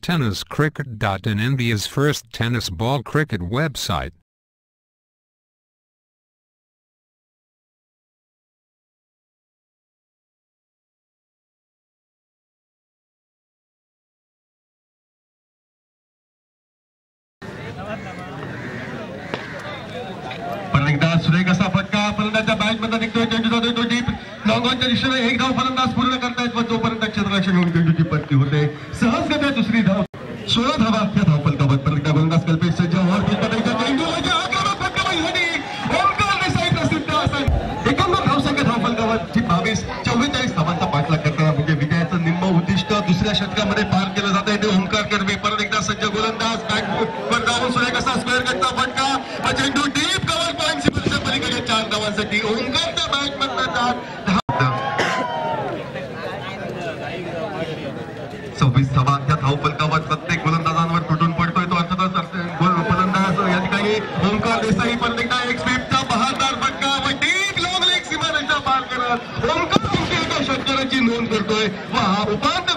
tenniscricket.in, India's first tennis ball cricket website. सुरेख असा फटका फलंदाजाच्या बॅटमधून निघतोय. चेंडू जातोय तो डीप लॉंग ऑनच्या दिशेने. एक धाव फलंदाज पूर्ण करतायत, पण जोपर्यंत क्षेत्ररक्षण होऊन चेंडूची परती होते. सहजगत्या दुसरी धाव. 16 धावा अख्ख्या धावफलकावर. परत गोलंदाज कल्पेश सज्ज वर चेंडूच्या चेंडूच्या आक्रमक फटकाबाजी ओमकार देसाई प्रसिद्ध असेल. एकंदर धावसंख्या धावफलकावर 22-44 धावांचा पाठलाग करताना म्हणजे विजयाचं निम्म उद्दिष्ट दुसऱ्या षटकामध्ये पार केलं जात आहे. ते ओमकार कर्वे परत एकदा सज्ज गोलंदाज बॅटवर जाऊन सुरेख असा स्क्वेअर कटचा फटका. चेंडू डीप कव्हर पॉईंट सिंपलच्या पलीकडे 4 धावांसाठी ओमकारच्या बॅटमधनं 26 धावा त्या धावफलकावर. प्रत्येक गोलंदाजांवर तुटून पडतोय तो अर्थातच फलंदाज या ठिकाणी ओमकार देसाई. परत एकदा एक स्वीपचा बहारदार फटका व डीप लॉंग लेग सीमारेषा पार करत ओमकार एका षटकाराची नोंद करतोय व हा उपांत्य